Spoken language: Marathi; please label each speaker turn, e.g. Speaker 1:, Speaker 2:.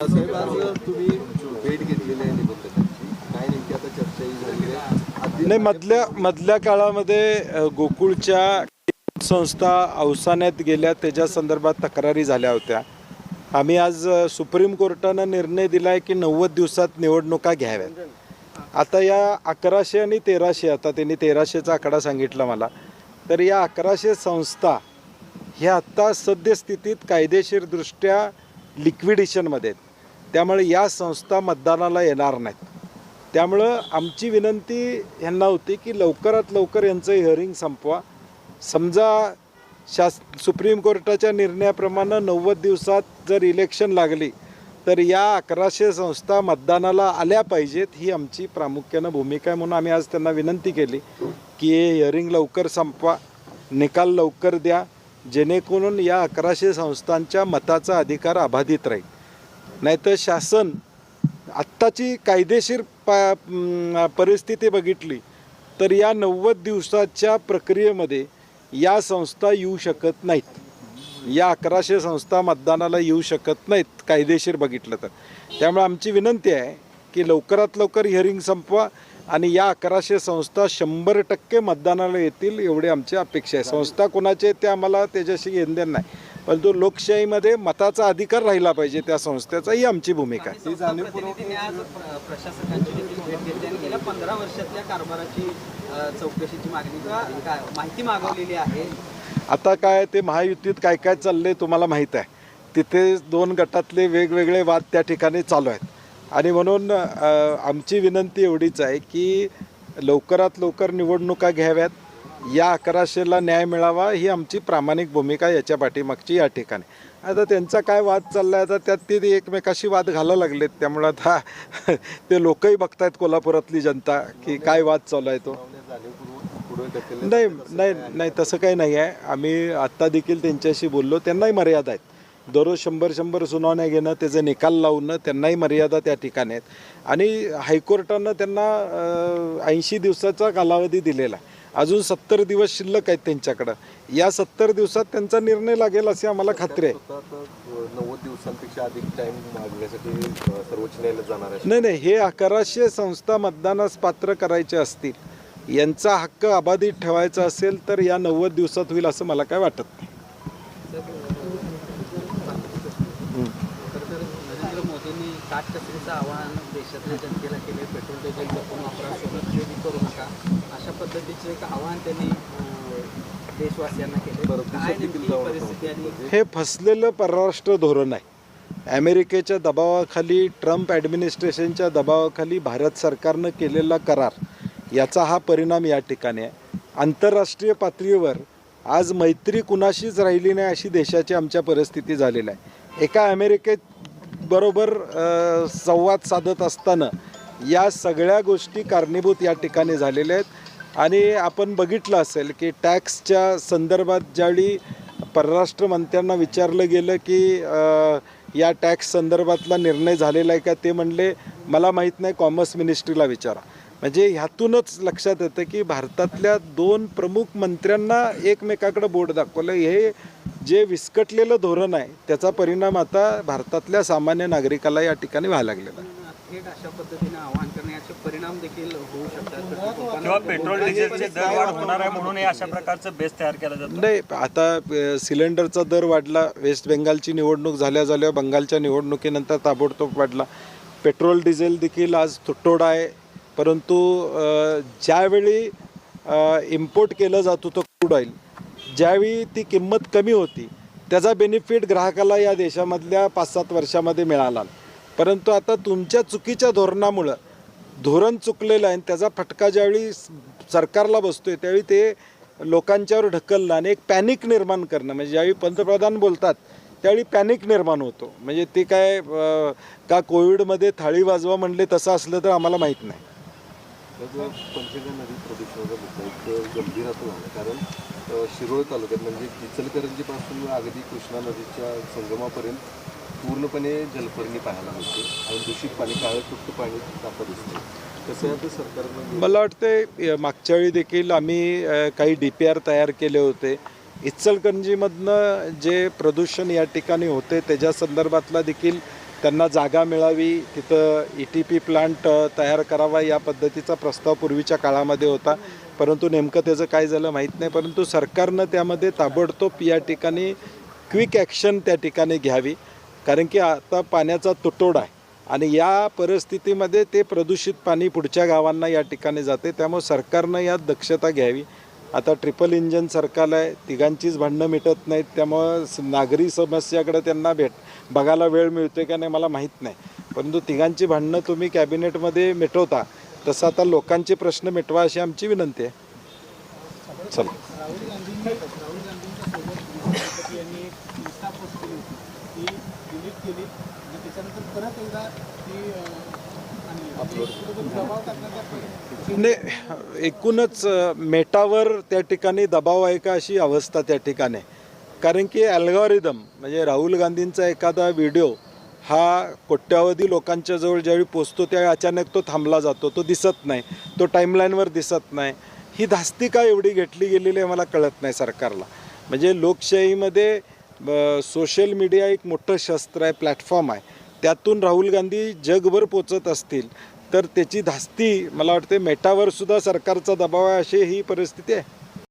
Speaker 1: साहेब, आज तुम्ही भेट घेतलेली आहे निबंधकांची, काय नेमकी आता चर्चाही झाली आहे?
Speaker 2: नाही, मधल्या काळामध्ये गोकुळच्या संस्था अवसानात गेल्या, त्याच्या संदर्भात तक्रारी झाल्या होत्या. आम्ही आज सुप्रीम कोर्टानं निर्णय दिला आहे की 90 दिवसात निवडणुका घ्याव्यात. आता या 1100 आणि 1300, आता त्यांनी 1300चा आकडा सांगितला मला, तर या 1100 संस्था ह्या आत्ता सद्यस्थितीत कायदेशीरदृष्ट्या लिक्विडेशनमध्ये आहेत. त्यामुळे या संस्था मतदानाला येणार नाहीत. त्यामुळं आमची विनंती यांना होती की लवकरात लवकर यांचं हिअरिंग संपवा. समजा सुप्रीम कोर्टाच्या निर्णयाप्रमाणे 90 दिवसात जर इलेक्शन लागली तर या 1100 संस्था मतदानाला आल्या पाहिजेत, ही आमची प्रामुख्यानं भूमिका आहे. म्हणून आम्ही आज त्यांना विनंती केली की हे हिअरिंग लवकर संपवा, निकाल लवकर द्या, जेणेकरून या 1100 संस्थांच्या मताचा अधिकार अबाधित राहील. नाहीतर शासन आत्ताची कायदेशीर परिस्थिती बघितली तर या 90 दिवसाच्या प्रक्रियेमध्ये या संस्था येऊ शकत नाहीत. या 1100 संस्था मतदानाला येऊ शकत नाहीत कायदेशीर बघितलं तर. त्यामुळे आमची विनंती आहे की लवकरात लवकर हिअरिंग संपवा आणि या 1100 संस्था 100% मतदानाला येतील, एवढी आमची अपेक्षा आहे. संस्था कोणाचे आहेत ते आम्हाला त्याच्याशी घेणदेण नाही, परंतु लोकशाहीमध्ये मताचा अधिकार राहिला पाहिजे त्या संस्थेचा, ही आमची भूमिका आहे.
Speaker 3: प्रशासकांची देखील भेट घेतली आणि गेल्या 15 वर्षातल्या कारभाराची चौकशीची मागणी किंवा माहिती मागवलेली आहे.
Speaker 2: आता काय ते महायुतीत काय काय चाललंय तुम्हाला माहीत आहे. तिथे 2 गटातले वेगवेगळे वाद त्या ठिकाणी चालू आहेत आणि म्हणून आमची विनंती एवढीच आहे की लवकरात लवकर निवडणुका घ्याव्यात, या 1100ला न्याय मिळावा, ही आमची प्रामाणिक भूमिका याच्या पाठीमागची या ठिकाणी. आता त्यांचा काय वाद चालला आहे, आता त्यात ते एकमेकाशी वाद घालायला लागलेत. त्यामुळं आता ते लोकही बघतायत, कोल्हापुरातली जनता, की काय वाद चालू आहे तो. नाही, तसं काही नाही आहे. आम्ही आत्ता देखील त्यांच्याशी बोललो, त्यांनाही मर्यादा आहेत. दररोज 100 सुनावण्या घेणं, त्याचे निकाल लावणं, त्यांनाही मर्यादा त्या ठिकाणी आहेत. आणि हायकोर्टानं त्यांना 80 दिवसाचा कालावधी दिलेला आहे. अजून 70 दिवस शिल्लक आहेत त्यांच्याकडं. या 70 दिवसात त्यांचा निर्णय लागेल अशी आम्हाला खात्री आहे.
Speaker 1: 90 दिवसांपेक्षा अधिक टाइम मागण्यासाठी सर्वोच्च न्यायालयात जाणार आहे.
Speaker 2: नाही, हे 1100 संस्था मतदानास पात्र करायचे असतील, यांचा हक्क अबाधित ठेवायचा असेल तर या 90 दिवसात होईल असं मला काय वाटत नाही.
Speaker 3: नरेंद्र मोदींनी काटकसरीचं आवाहन देशातल्या जनतेला केले. पेट्रोल डिझेल जपून वापरा, सोबत खरेदी करू नका, अशा पद्धतीचे एक आवाहन त्यांनी देशवासियांना केले. काय नेमकी परिस्थिती आणि
Speaker 2: हे फसलेलं परराष्ट्र धोरण आहे. अमेरिकेच्या दबावाखाली, ट्रम्प ॲडमिनिस्ट्रेशनच्या दबावाखाली भारत सरकारनं केलेला करार, याचा हा परिणाम या ठिकाणी आहे. आंतरराष्ट्रीय पातळीवर आज मैत्री कुणाशीच राहिली नाही अशी देशाची आमच्या परिस्थिती झालेली आहे. एका अमेरिकेबरोबर संवाद साधत असताना या सगळ्या गोष्टी कारणीभूत या ठिकाणी झालेल्या आहेत. आणि आपण बघितलं असेल की टॅक्सच्या संदर्भात ज्यावेळी परराष्ट्र मंत्र्यांना विचारलं गेलं की या टॅक्स संदर्भातला निर्णय झालेला आहे का, ते म्हणले मला माहीत नाही, कॉमर्स मिनिस्ट्रीला विचारा. म्हणजे ह्यातूनच लक्षात येतं की भारतातल्या 2 प्रमुख मंत्र्यांना एकमेकाकडे बोट दाखवलं. हे जे विस्कटलेलं धोरण आहे त्याचा परिणाम आता भारतातल्या सामान्य नागरिकाला या ठिकाणी व्हायला लागलेला आहे.
Speaker 3: थेट अशा पद्धतीने आवाहन करण्याचे परिणाम देखील होऊ शकतात
Speaker 4: किंवा पेट्रोल डिझेलचे दर वाढ होणार आहे म्हणून अशा प्रकारचं बेस तयार केला जातो.
Speaker 2: नाही, आता सिलेंडरचा दर वाढला, वेस्ट बेंगालची निवडणूक झाल्या बंगालच्या निवडणुकीनंतर ताबडतोब वाढला. पेट्रोल डिझेल देखील आज तुटवडा आहे. परंतु ज्यावेळी इम्पोर्ट केलं जात होतं क्रूड ऑइल, ज्यावेळी ती किंमत कमी होती, त्याचा बेनिफिट ग्राहकाला या देशामधल्या 5-7 वर्षामध्ये मिळाला. परंतु आता तुमच्या चुकीच्या धोरणामुळं धोरण चुकलेलं आहे आणि त्याचा फटका ज्यावेळी सरकारला बसतोय त्यावेळी ते लोकांच्यावर ढकलणं आणि एक पॅनिक निर्माण करणं. म्हणजे ज्यावेळी पंतप्रधान बोलतात त्यावेळी पॅनिक निर्माण होतो. म्हणजे ते काय का कोविडमध्ये थाळी वाजवा म्हणले तसं असलं तर आम्हाला माहीत नाही.
Speaker 1: पंचगंगा नदी प्रदूषणाचा मुद्दा एक गंभीर असतो, कारण शिरोळ तालुक्यात म्हणजे इचलकरंजीपासून अगदी कृष्णा नदीच्या संगमापर्यंत पूर्णपणे जलपर्णी पाहायला मिळते आणि दूषित पाणी, काळं पाणी आता दिसते. कसं आहे सरकारनं,
Speaker 2: मला वाटते मागच्या वेळी देखील आम्ही काही DPR तयार केले होते. इचलकरंजीमधनं जे प्रदूषण या ठिकाणी होते त्याच्या संदर्भातला देखील त्यांना जागा मिळावी, तिथं ETP प्लांट तयार करावा या पद्धतीचा प्रस्ताव पूर्वीच्या काळामध्ये होता. परंतु नेमकं त्याचं काय झालं माहीत नाही. परंतु सरकारनं त्यामध्ये ताबडतोब या ठिकाणी क्विक ॲक्शन त्या ठिकाणी घ्यावी, कारण की आता पाण्याचा तुटवडा आहे आणि या परिस्थितीमध्ये ते प्रदूषित पाणी पुढच्या गावांना या ठिकाणी जाते. त्यामुळे सरकारनं यात दक्षता घ्यावी. आता ट्रिपल इंजन सरकार आहे, तिघांचीच भांडणं मिटत नाहीत, त्यामुळं नागरी समस्याकडे त्यांना बघायला वेळ मिळतो का नाही मला माहीत नाही. परंतु तिघांची भांडणं तुम्ही कॅबिनेटमध्ये मिटवता, तसं आता लोकांचे प्रश्न मिटवा अशी आमची विनंती आहे. चला.
Speaker 5: राहुल गांधींच्या सोबत यांनी एक इन्स्टा पोस्ट केली होती, ती डिलीट केली आणि त्याच्यानंतर परत एकदा ती दबाव टाकण्याचा
Speaker 2: म्हणजे एकूणच मेटावर त्या ठिकाणी दबाव आहे का अशी अवस्था त्या ठिकाणी आहे. कारण की अल्गोरिदम म्हणजे राहुल गांधींचा एखादा व्हिडिओ हा कोट्यावधी लोकांच्या जवळ ज्यावेळी पोचतो त्यावेळी अचानक तो थांबला जातो, तो दिसत नाही, तो टाईमलाईनवर दिसत नाही. ही धास्ती का एवढी घेतली गेलेली आहे मला कळत नाही सरकारला. म्हणजे लोकशाहीमध्ये सोशल मीडिया एक मोठं शस्त्र आहे, प्लॅटफॉर्म आहे. त्यातून राहुल गांधी जगभर पोचत असतील तर त्याची धास्ती मला वाटते मेटावर सुद्धा सरकारचा दबाव आहे अशी ही परिस्थिती आहे.